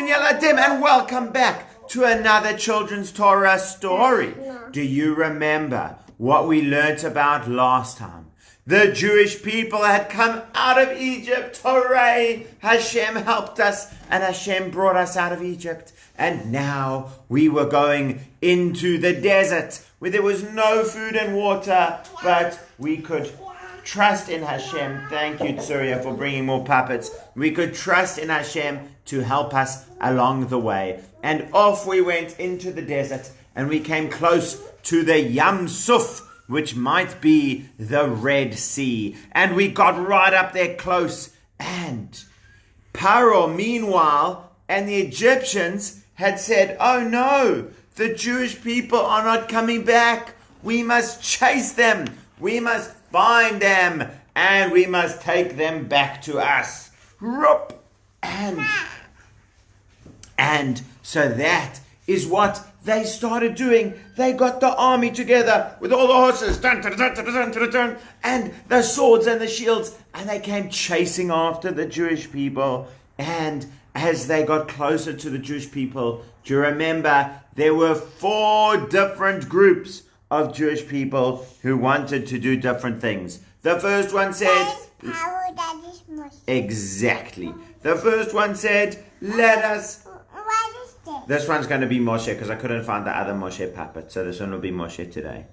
afternoon, Yaladim, and welcome back to another children's Torah story. Do you remember what we learnt about last time? The Jewish people had come out of Egypt. Hooray! Hashem helped us, and Hashem brought us out of Egypt. And now we were going into the desert, where there was no food and water, but we could trust in Hashem. Thank you, Tsuria, for bringing more puppets. We could trust in Hashem to help us along the way. And off we went into the desert, and we came close to the Yam Suf, which might be the Red Sea. And we got right up there close. And Paro, meanwhile, and the Egyptians had said, oh no, the Jewish people are not coming back. We must chase them. We must find them. And we must take them back to us. And so that is what they started doing. They got the army together with all the horses, and the swords and the shields, and they came chasing after the Jewish people. And as they got closer to the Jewish people, do you remember there were 4 different groups of Jewish people who wanted to do different things? The first one said, exactly. The first one said, let us. This one's going to be Moshe, because I couldn't find the other Moshe puppet. So this one will be Moshe today.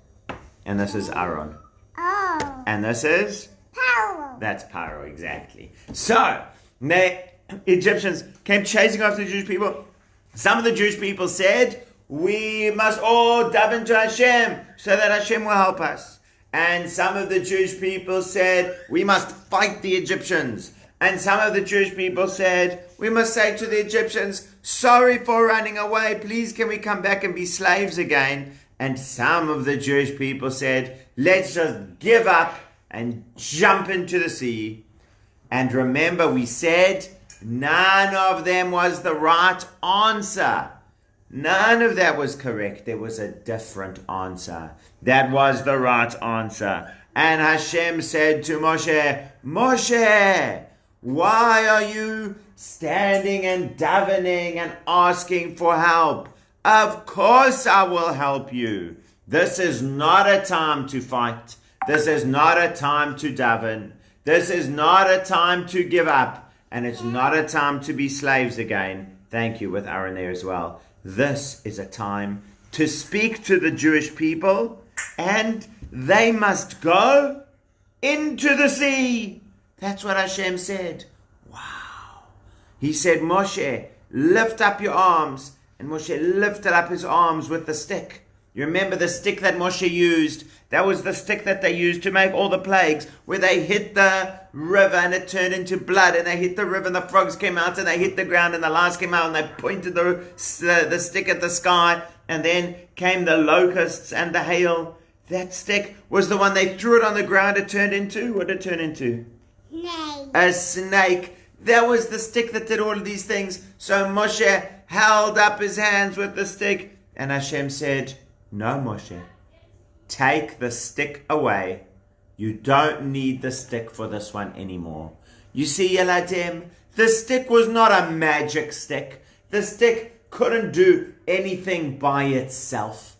And this is Aaron. Oh. And this is? Paro. That's Paro, exactly. So, the Egyptians came chasing after the Jewish people. Some of the Jewish people said, we must all daven to Hashem, so that Hashem will help us. And some of the Jewish people said, we must fight the Egyptians. And some of the Jewish people said, we must say to the Egyptians, sorry for running away. Please, can we come back and be slaves again? And some of the Jewish people said, let's just give up and jump into the sea. And remember, we said none of them was the right answer. None of that was correct. There was a different answer. That was the right answer. And Hashem said to Moshe, Moshe, why are you standing and davening and asking for help? Of course I will help you. This is not a time to fight. This is not a time to daven. This is not a time to give up. And it's not a time to be slaves again. Thank you, with Aaron there as well. This is a time to speak to the Jewish people, and they must go into the sea. That's what Hashem said. Wow. He said, Moshe, lift up your arms. And Moshe lifted up his arms with the stick. You remember the stick that Moshe used? That was the stick that they used to make all the plagues, where they hit the river and it turned into blood, and they hit the river and the frogs came out, and they hit the ground and the lice came out, and they pointed the stick at the sky, and then came the locusts and the hail. That stick was the one they threw it on the ground. It turned into, what did it turn into? Snake. A snake. That was the stick that did all of these things. So Moshe held up his hands with the stick, and Hashem said, no, Moshe, take the stick away. You don't need the stick for this one anymore. You see, Yeladim, the stick was not a magic stick. The stick couldn't do anything by itself.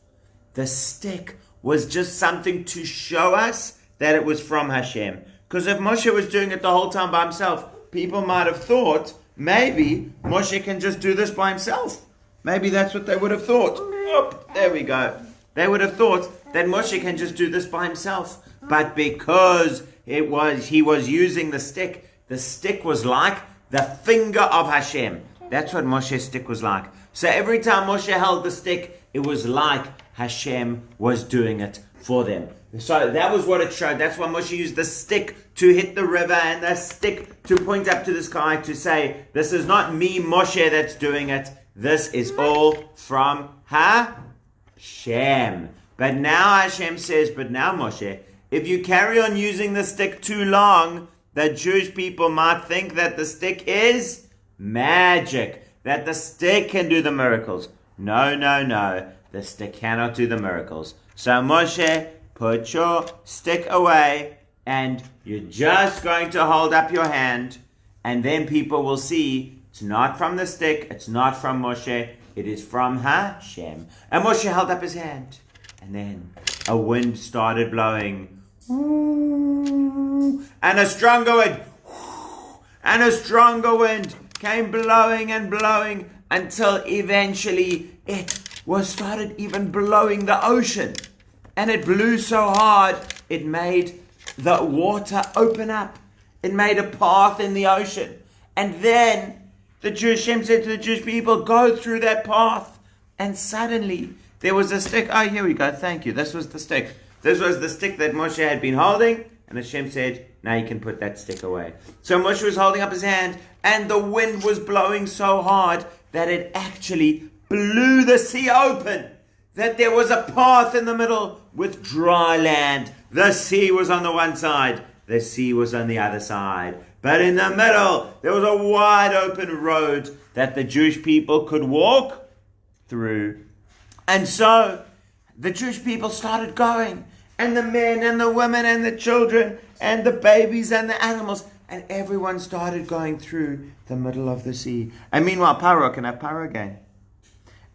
The stick was just something to show us that it was from Hashem. Because if Moshe was doing it the whole time by himself, people might have thought, maybe Moshe can just do this by himself. Maybe that's what they would have thought. Oop, there we go. They would have thought that Moshe can just do this by himself. But because he was using the stick was like the finger of Hashem. That's what Moshe's stick was like. So every time Moshe held the stick, it was like Hashem was doing it for them. So that was what it showed. That's why Moshe used the stick to hit the river and the stick to point up to the sky to say, this is not me, Moshe, that's doing it. This is all from Hashem. But now Hashem says, but now Moshe, if you carry on using the stick too long, the Jewish people might think that the stick is magic, that the stick can do the miracles. No, no, no. The stick cannot do the miracles. So Moshe, put your stick away, and you're just going to hold up your hand, and then people will see It's not from the stick. It's not from Moshe. It is from Hashem. And Moshe held up his hand. And then a wind started blowing. And a stronger wind. And a stronger wind came blowing and blowing until eventually it started even blowing the ocean. And it blew so hard, it made the water open up. It made a path in the ocean. And then Hashem said to the Jewish people, go through that path. And suddenly there was a stick. Oh, here we go. Thank you. This was the stick. This was the stick that Moshe had been holding. And Hashem said, now you can put that stick away. So Moshe was holding up his hand, and the wind was blowing so hard that it actually blew the sea open. That there was a path in the middle with dry land. The sea was on the one side. The sea was on the other side. But in the middle, there was a wide open road that the Jewish people could walk through. And so the Jewish people started going. And the men and the women and the children and the babies and the animals. And everyone started going through the middle of the sea. And meanwhile, Paro, can I have Paro again?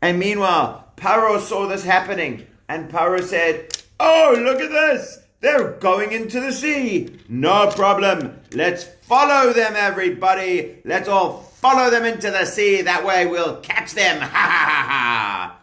And meanwhile, Paro saw this happening. And Paro said, oh, look at this. They're going into the sea. No problem. Let's follow them, everybody. Let's all follow them into the sea. That way we'll catch them. Ha ha ha ha.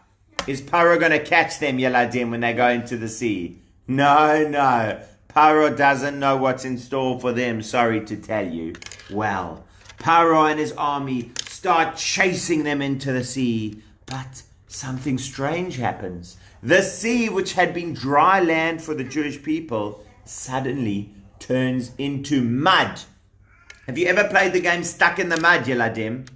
Is Paro going to catch them, Yeladim, when they go into the sea? No. Paro doesn't know what's in store for them, sorry to tell you. Well, Paro and his army start chasing them into the sea. But something strange happens. The sea, which had been dry land for the Jewish people, suddenly turns into mud. Have you ever played the game Stuck in the Mud, Yeladim?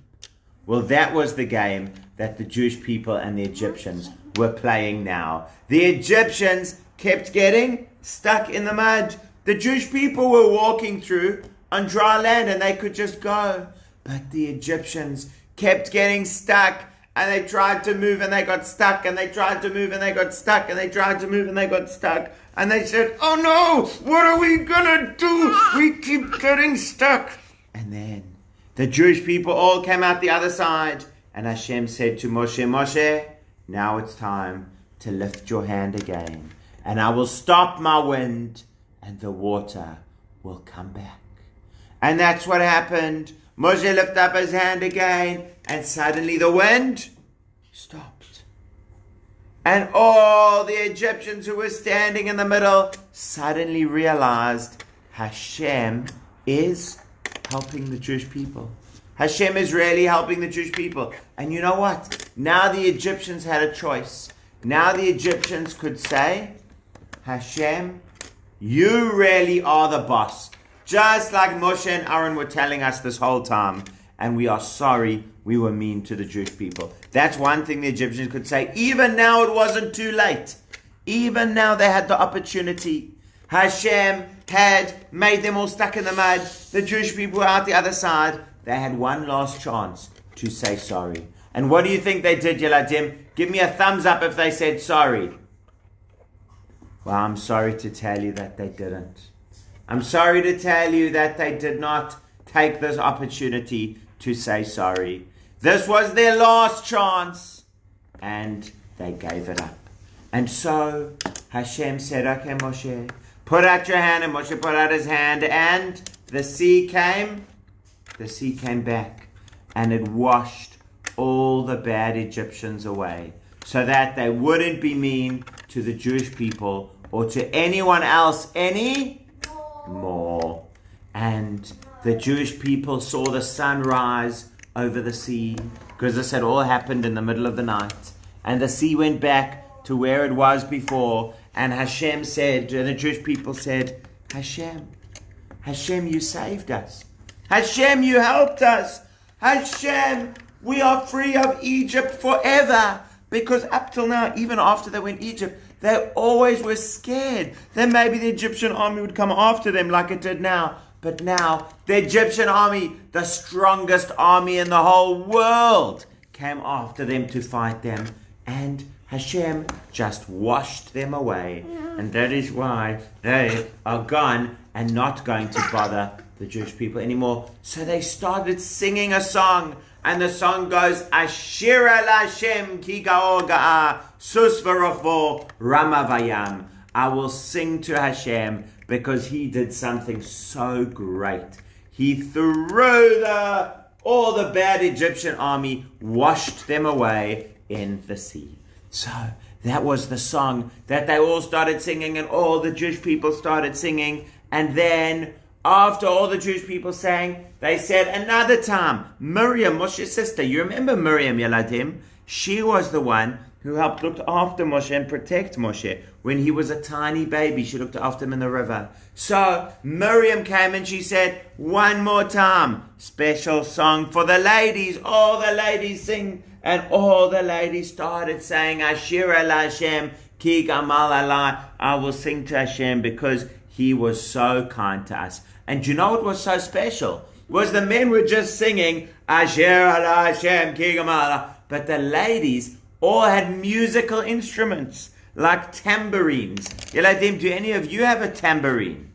Well, that was the game that the Jewish people and the Egyptians were playing now. The Egyptians kept getting stuck in the mud. The Jewish people were walking through on dry land and they could just go. But the Egyptians kept getting stuck, and they tried to move and they got stuck, and they tried to move and they got stuck, and they tried to move and they got stuck. And they said, oh no, what are we gonna do? We keep getting stuck. And then the Jewish people all came out the other side, and Hashem said to Moshe, Moshe, now it's time to lift your hand again, and I will stop my wind, and the water will come back. And that's what happened. Moshe lifted up his hand again, and suddenly the wind stopped. And all the Egyptians who were standing in the middle suddenly realized Hashem is helping the Jewish people. Hashem is really helping the Jewish people. And you know what? Now the Egyptians had a choice. Now the Egyptians could say, Hashem, you really are the boss. Just like Moshe and Aaron were telling us this whole time. And we are sorry we were mean to the Jewish people. That's one thing the Egyptians could say. Even now it wasn't too late. Even now they had the opportunity. Hashem had made them all stuck in the mud. The Jewish people were out the other side. They had one last chance to say sorry. And what do you think they did, Yeladim? Give me a thumbs up if they said sorry. Well, I'm sorry to tell you that they didn't. I'm sorry to tell you that they did not take this opportunity to say sorry. This was their last chance, and they gave it up. And so Hashem said, okay, Moshe, put out your hand, and Moshe put out his hand, and the sea came back, and it washed all the bad Egyptians away, so that they wouldn't be mean to the Jewish people or to anyone else any more. And the Jewish people saw the sun rise over the sea, because this had all happened in the middle of the night. And the sea went back to where it was before. And Hashem said, and the Jewish people said, Hashem, you saved us. Hashem, you helped us. Hashem, we are free of Egypt forever. Because up till now, even after they went to Egypt, they always were scared that maybe the Egyptian army would come after them like it did now. But now, the Egyptian army, the strongest army in the whole world, came after them to fight them. And Hashem just washed them away. And that is why they are gone and not going to bother the Jewish people anymore. So they started singing a song. And the song goes, Ashira Lashem ki gaor ga'a sus v'rochvo rama vayam. I will sing to Hashem because he did something so great. He threw all the bad Egyptian army, washed them away in the sea. So that was the song that they all started singing, and all the Jewish people started singing. And then after all the Jewish people sang, they said another time, Miriam, Moshe's sister, you remember Miriam, Yeladim? She was the one who helped look after Moshe and protect Moshe. When he was a tiny baby, she looked after him in the river. So Miriam came and she said, one more time, special song for the ladies. All the ladies sing, and all the ladies started saying, Ashira Lashem ki gamal alai. I will sing to Hashem because he was so kind to us. And you know what was so special? Was the men were just singing, Ashira Lashem ki gamal alai. But the ladies all had musical instruments like tambourines. Yeladim, do any of you have a tambourine?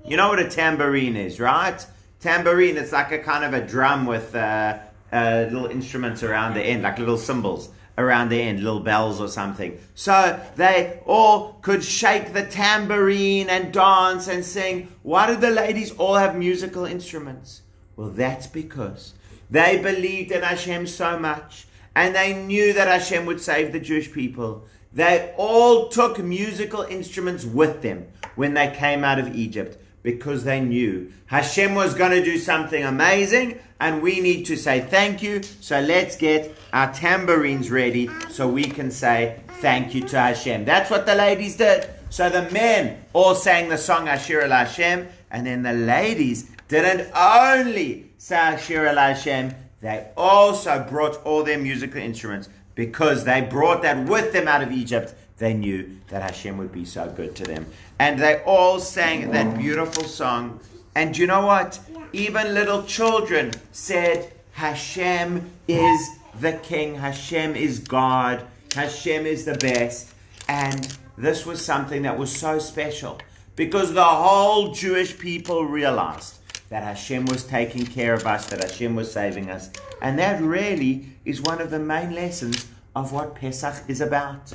You know what a tambourine is, right? Tambourine, it's like a kind of a drum with little instruments around the end, like little cymbals around the end, little bells or something. So they all could shake the tambourine and dance and sing. Why did the ladies all have musical instruments? Well, that's because they believed in Hashem so much, and they knew that Hashem would save the Jewish people. They all took musical instruments with them when they came out of Egypt, because they knew Hashem was going to do something amazing, and we need to say thank you. So let's get our tambourines ready so we can say thank you to Hashem. That's what the ladies did. So the men all sang the song Ashira Lashem, and then the ladies didn't only say Ashira Lashem, they also brought all their musical instruments, because they brought that with them out of Egypt. They knew that Hashem would be so good to them. And they all sang that beautiful song. And you know what? Even little children said, Hashem is the King. Hashem is God. Hashem is the best. And this was something that was so special, because the whole Jewish people realized that Hashem was taking care of us, that Hashem was saving us. And that really is one of the main lessons of what Pesach is about.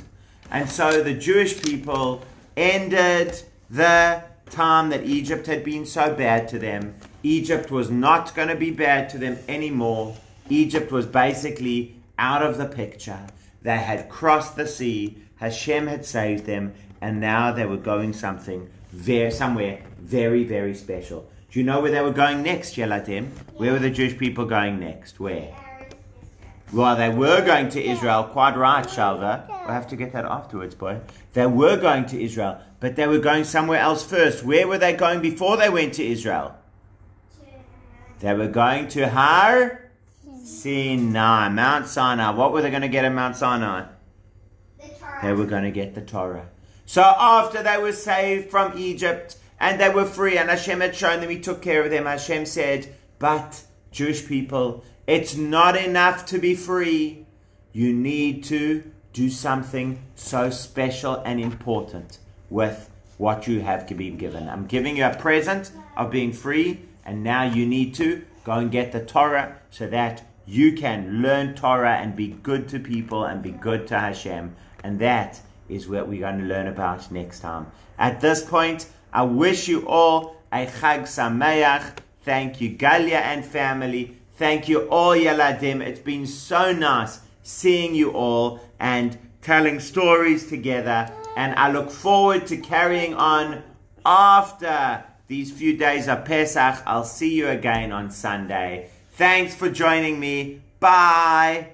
And so the Jewish people ended the time that Egypt had been so bad to them. Egypt was not going to be bad to them anymore. Egypt was basically out of the picture. They had crossed the sea. Hashem had saved them. And now they were going somewhere very, very special. Do you know where they were going next, Yeladim? Where were the Jewish people going next? Where? Well, they were going to Israel. Quite right, Shalva. We'll have to get that afterwards, boy. They were going to Israel, but they were going somewhere else first. Where were they going before they went to Israel? They were going to Har Sinai, Mount Sinai. What were they going to get at Mount Sinai? The Torah. They were going to get the Torah. So after they were saved from Egypt and they were free, and Hashem had shown them, He took care of them, Hashem said, but Jewish people, it's not enough to be free. You need to do something so special and important with what you have been given. I'm giving you a present of being free, and now you need to go and get the Torah so that you can learn Torah and be good to people and be good to Hashem. And that is what we're going to learn about next time. At this point, I wish you all a Chag Sameach. Thank you, Galia and family. Thank you all, Yeladim. It's been so nice seeing you all and telling stories together. And I look forward to carrying on after these few days of Pesach. I'll see you again on Sunday. Thanks for joining me. Bye.